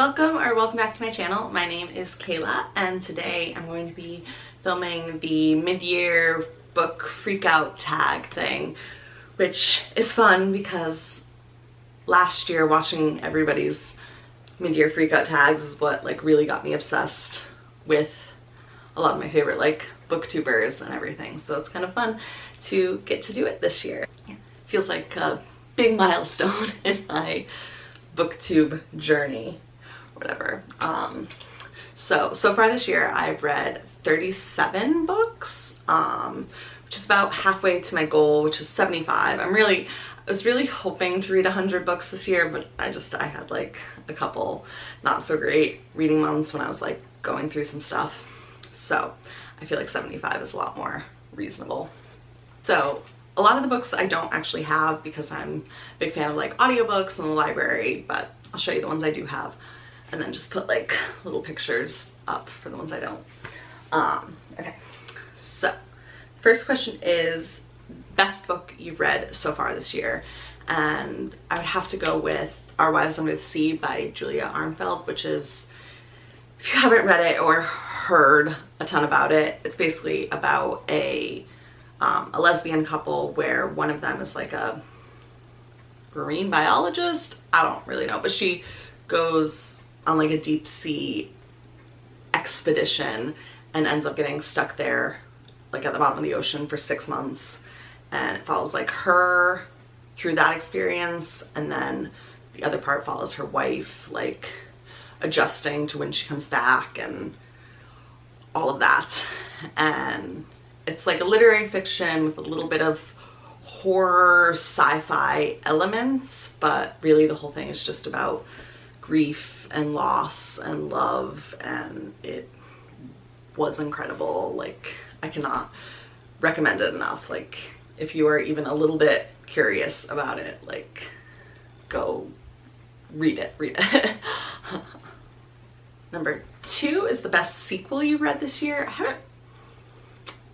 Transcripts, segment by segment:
Welcome back to my channel. My name is Kayla, and today I'm going to be filming the mid-year book freakout tag thing, which is fun because last year watching everybody's mid-year freakout tags is what like really got me obsessed with a lot of my favorite like booktubers and everything. So it's kind of fun to get to do it this year. Yeah. Feels like a big milestone in my booktube journey, whatever. So far this year I've read 37 books, which is about halfway to my goal, which is 75. I was really hoping to read 100 books this year, but I had like a couple not so great reading months when I was like going through some stuff. So I feel like 75 is a lot more reasonable. So a lot of the books I don't actually have because I'm a big fan of like audiobooks in the library, but I'll show you the ones I do have and then just put like little pictures up for the ones I don't. Okay, so first question is best book you've read so far this year, and I would have to go with Our Wives Under the Sea by Julia Armfeld, which is, if you haven't read it or heard a ton about it, it's basically about a lesbian couple where one of them is like a marine biologist. I don't really know, but she goes on like a deep sea expedition and ends up getting stuck there like at the bottom of the ocean for 6 months, and it follows like her through that experience, and then the other part follows her wife like adjusting to when she comes back and all of that. And it's like a literary fiction with a little bit of horror sci-fi elements, but really the whole thing is just about grief and loss and love, and it was incredible. Like, I cannot recommend it enough. Like, if you are even a little bit curious about it, like, go read it. Number 2 is the best sequel you read this year. I haven't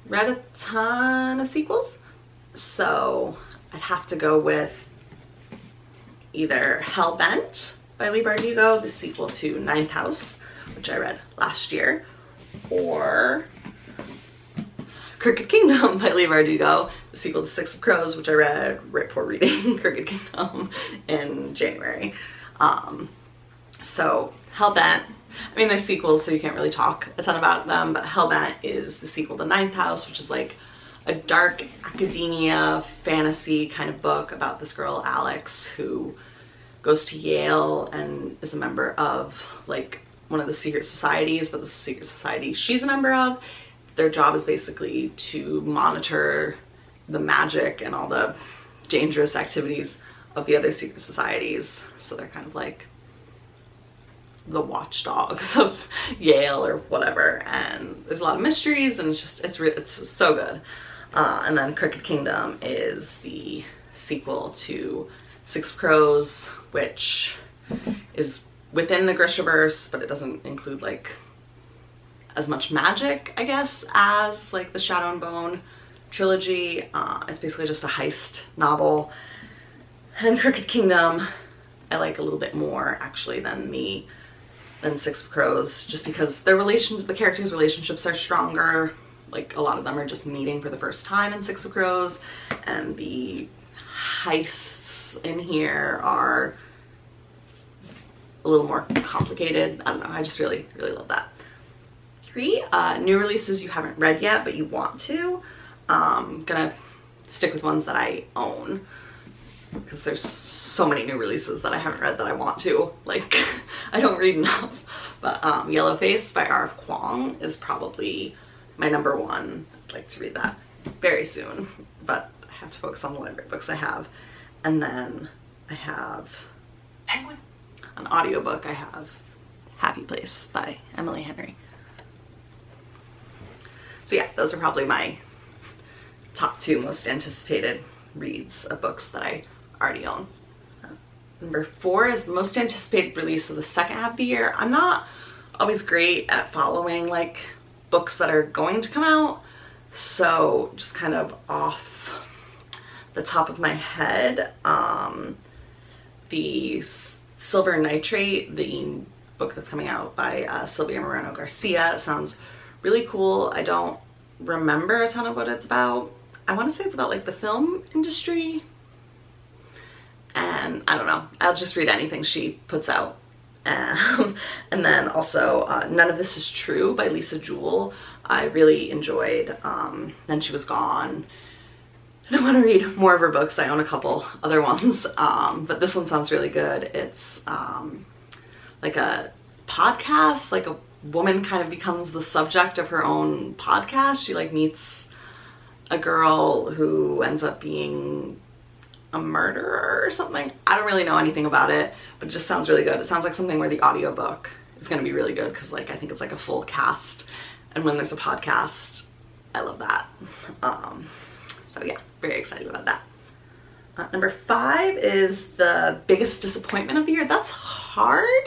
read a ton of sequels, so I'd have to go with either Hellbent by Leigh Bardugo, the sequel to Ninth House, which I read last year, or Crooked Kingdom by Leigh Bardugo, the sequel to Six of Crows, which I read right before reading Crooked Kingdom in January. So Hellbent, I mean, they're sequels, so you can't really talk a ton about them, but Hellbent is the sequel to Ninth House, which is like a dark academia fantasy kind of book about this girl, Alex, who goes to Yale and is a member of like one of the secret societies, but the secret society she's a member of, their job is basically to monitor the magic and all the dangerous activities of the other secret societies. So they're kind of like the watchdogs of Yale or whatever, and there's a lot of mysteries, and it's so good. And then Crooked Kingdom is the sequel to Six of Crows, which is within the Grishaverse, but it doesn't include like as much magic, I guess, as like the Shadow and Bone trilogy. It's basically just a heist novel, and Crooked Kingdom I like a little bit more actually than Six of Crows, just because the characters' relationships are stronger. Like, a lot of them are just meeting for the first time in Six of Crows, and the heists in here are a little more complicated. I don't know, I just really love that. 3, new releases you haven't read yet but you want to. Gonna stick with ones that I own, because there's so many new releases that I haven't read that I want to. Like, I don't read enough. But Yellowface by R.F. Kuang is probably my number 1. I'd like to read that very soon, but I have to focus on the library books I have. And then I have Penguin. An audiobook, I have Happy Place by Emily Henry. So yeah, those are probably my top 2 most anticipated reads of books that I already own. Number 4 is most anticipated release of the second half of the year. I'm not always great at following like books that are going to come out, so just kind of off the top of my head, the Silver Nitrate, the book that's coming out by Sylvia Moreno Garcia. It sounds really cool. I don't remember a ton of what it's about. I want to say it's about like the film industry, and I don't know. I'll just read anything she puts out. And then also None of This Is True by Lisa Jewell. I really enjoyed. Then She Was Gone. I don't want to read more of her books. I own a couple other ones, but this one sounds really good. It's like a podcast, like a woman kind of becomes the subject of her own podcast. She like meets a girl who ends up being a murderer or something. I don't really know anything about it, but it just sounds really good. It sounds like something where the audiobook is going to be really good because like I think it's like a full cast, and when there's a podcast, I love that. So yeah, very excited about that. Number 5 is The Biggest Disappointment of the Year. That's hard.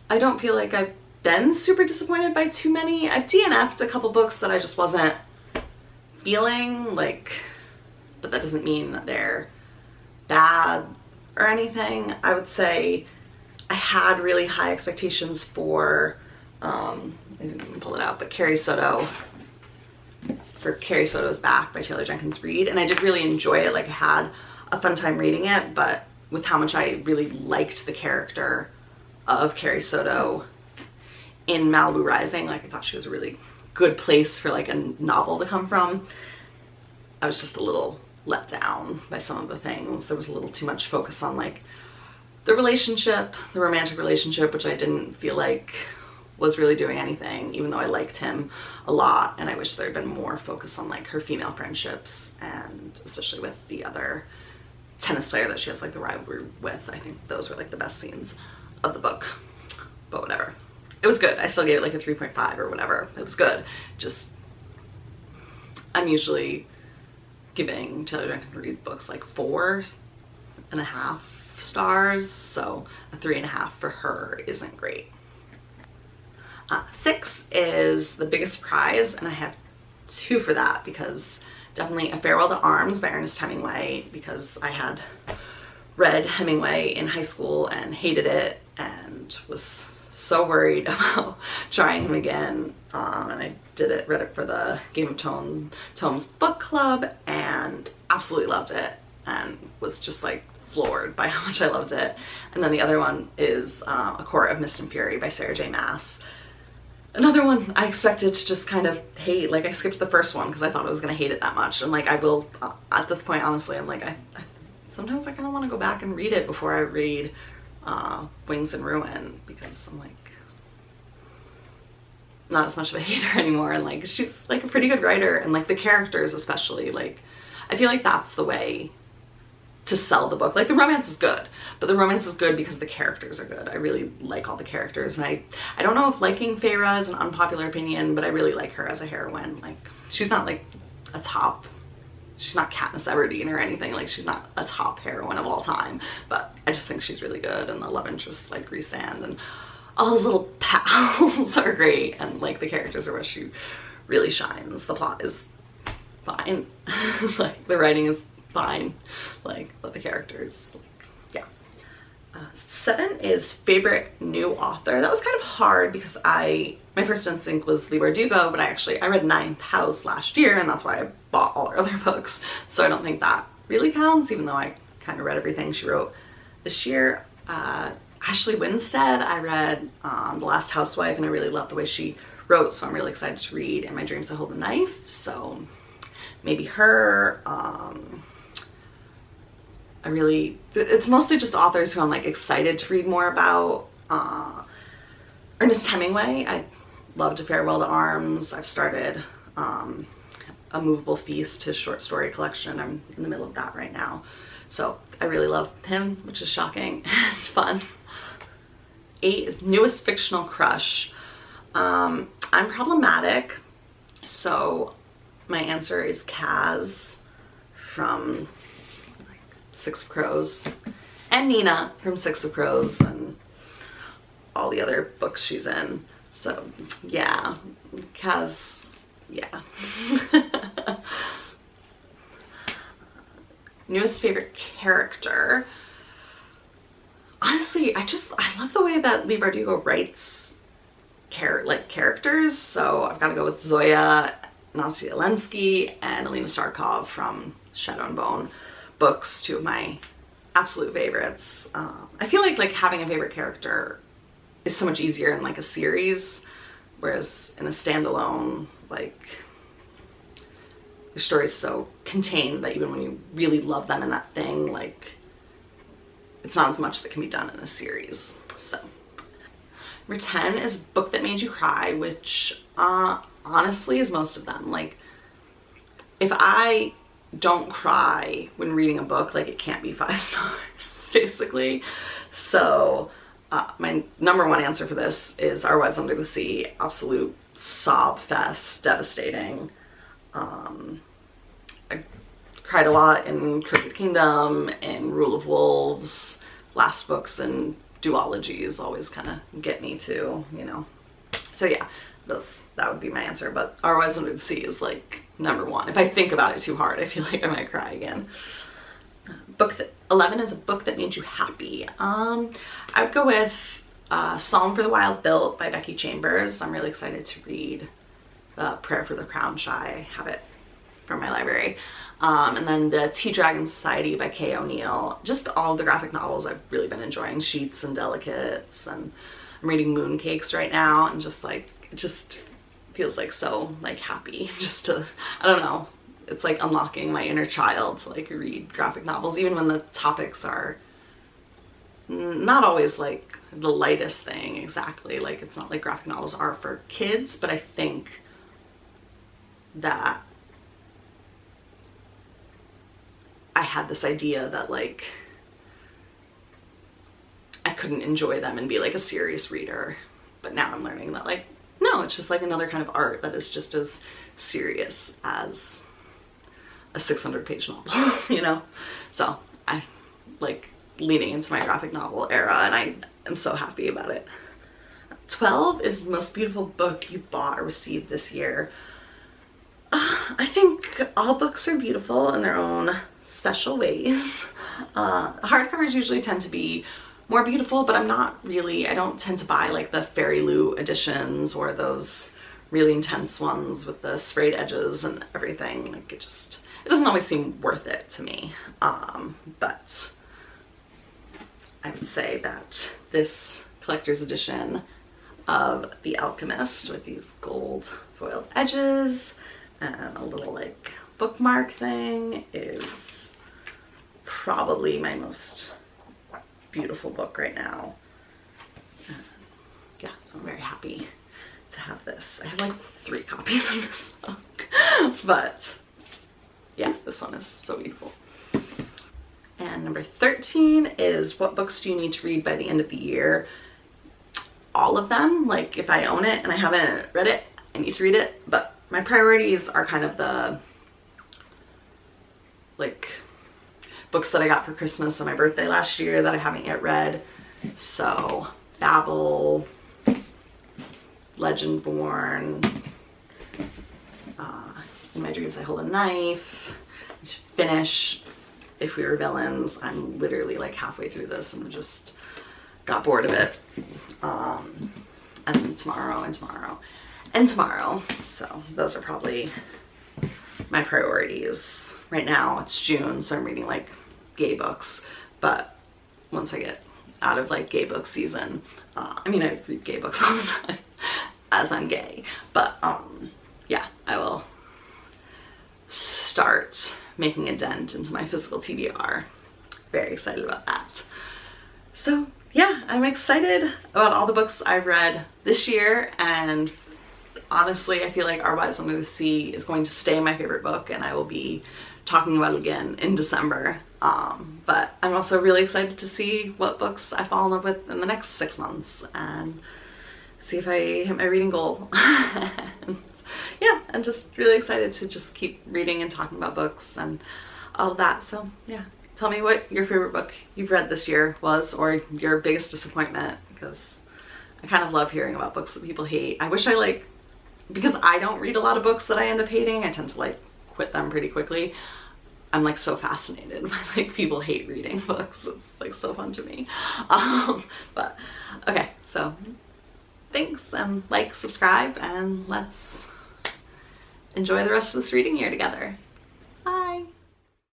I don't feel like I've been super disappointed by too many. I've DNF'd a couple books that I just wasn't feeling, like, but that doesn't mean that they're bad or anything. I would say I had really high expectations for, I didn't pull it out, but Carrie Soto, for Carrie Soto's Back by Taylor Jenkins Reid, and I did really enjoy it. Like I had a fun time reading it, but with how much I really liked the character of Carrie Soto in Malibu Rising, like I thought she was a really good place for like a novel to come from. I was just a little let down by some of the things. There was a little too much focus on like the relationship, the romantic relationship, which I didn't feel like was really doing anything, even though I liked him a lot, and I wish there had been more focus on like her female friendships, and especially with the other tennis player that she has like the rivalry with. I think those were like the best scenes of the book, but whatever. It was good. I still gave it like a 3.5 or whatever. It was good. Just, I'm usually giving Taylor Jenkins Reid books like 4.5 stars, so a 3.5 for her isn't great. 6 is The Biggest Prize, and I have 2 for that, because definitely A Farewell to Arms by Ernest Hemingway, because I had read Hemingway in high school and hated it and was so worried about trying him again, and I read it for the Game of Tomes book club, and absolutely loved it, and was just like floored by how much I loved it. And then the other one is A Court of Mist and Fury by Sarah J Maas. Another one I expected to just kind of hate. Like I skipped the first one because I thought I was going to hate it that much, and like I will, at this point honestly, I'm like, I sometimes I kind of want to go back and read it before I read Wings and Ruin, because I'm like not as much of a hater anymore, and like she's like a pretty good writer, and like the characters especially, like I feel like that's the way to sell the book. Like the romance is good, but the romance is good because the characters are good. I really like all the characters, and I don't know if liking Feyre is an unpopular opinion, but I really like her as a heroine. Like she's not like a top, she's not Katniss Everdeen or anything, like she's not a top heroine of all time, but I just think she's really good, and the love interest like Rhysand and all those little pals are great, and like the characters are where she really shines. The plot is fine. Like the writing is fine, like, but the characters, like, yeah. 7 is Favorite New Author. That was kind of hard because my first instinct was Leigh Bardugo, but I read Ninth House last year, and that's why I bought all her other books, so I don't think that really counts, even though I kind of read everything she wrote this year. Ashley Winstead, I read The Last Housewife, and I really loved the way she wrote, so I'm really excited to read In My Dreams I Hold a Knife, so maybe her. It's mostly just authors who I'm like excited to read more about. Ernest Hemingway, I loved A Farewell to Arms. I've started A Movable Feast, his short story collection. I'm in the middle of that right now, so I really love him, which is shocking and fun. 8 is Newest Fictional Crush. I'm problematic, so my answer is Kaz from Six of Crows, and Nina from Six of Crows, and all the other books she's in. So yeah, Kaz, yeah. Newest favorite character. Honestly, I love the way that Leigh Bardugo writes characters. So I've got to go with Zoya Nastyalensky and Alina Starkov from Shadow and Bone books, two of my absolute favorites. I feel like having a favorite character is so much easier in like a series, whereas in a standalone, like, your story is so contained that even when you really love them in that thing, like, it's not as much that can be done in a series. So number 10 is book that made you cry, which honestly is most of them. Like, if I don't cry when reading a book, like, it can't be 5 stars basically. So my number one answer for this is Our Wives Under the Sea. Absolute sob fest, devastating. I cried a lot in Crooked Kingdom and Rule of Wolves. Last books and duologies always kind of get me too, you know. So yeah, that would be my answer. But Our Wives Under the Sea is like number one. If I think about it too hard, I feel like I might cry again. 11 is a book that made you happy. I would go with Psalm for the Wild Built by Becky Chambers. I'm really excited to read the Prayer for the Crown Shy. I have it from my library. And then the Tea Dragon Society by Kay O'Neill. Just all the graphic novels I've really been enjoying. Sheets and Delicates, and I'm reading Mooncakes right now, and just like, it just feels like so like happy just to, I don't know, it's like unlocking my inner child to like read graphic novels, even when the topics are not always like the lightest thing exactly. Like, it's not like graphic novels are for kids, but I think that I had this idea that like I couldn't enjoy them and be like a serious reader, but now I'm learning that like, no, it's just like another kind of art that is just as serious as a 600-page novel, you know? So I like leaning into my graphic novel era, and I am so happy about it. 12 is the most beautiful book you bought or received this year. I think all books are beautiful in their own special ways. Hardcovers usually tend to be more beautiful, but I don't tend to buy like the Fairy Loot editions or those really intense ones with the sprayed edges and everything. Like, it doesn't always seem worth it to me. But I would say that this collector's edition of The Alchemist with these gold foiled edges and a little like bookmark thing is probably my most beautiful book right now. Yeah, so I'm very happy to have this. I have like 3 copies of this book, but yeah, this one is so beautiful. And number 13 is what books do you need to read by the end of the year? All of them. Like, if I own it and I haven't read it, I need to read it, but my priorities are kind of the like books that I got for Christmas and my birthday last year that I haven't yet read. So Babel, Legendborn, In My Dreams I Hold a Knife, I should finish If We Were Villains. I'm literally like halfway through this and just got bored of it. And tomorrow and tomorrow and tomorrow. So those are probably my priorities. Right now it's June, so I'm reading like gay books, but once I get out of like gay book season, I mean, I read gay books all the time as I'm gay, but yeah, I will start making a dent into my physical TBR. Very excited about that. So yeah, I'm excited about all the books I've read this year, and honestly, I feel like Our Wives Under the Sea is going to stay my favorite book, and I will be talking about it again in December. But I'm also really excited to see what books I fall in love with in the next 6 months and see if I hit my reading goal. And yeah, I'm just really excited to just keep reading and talking about books and all of that. So yeah, tell me what your favorite book you've read this year was, or your biggest disappointment, because I kind of love hearing about books that people hate. I wish I because I don't read a lot of books that I end up hating. I tend to like quit them pretty quickly. I'm like so fascinated by like people hate reading books. It's like so fun to me. But So thanks, and like, subscribe, and let's enjoy the rest of this reading year together.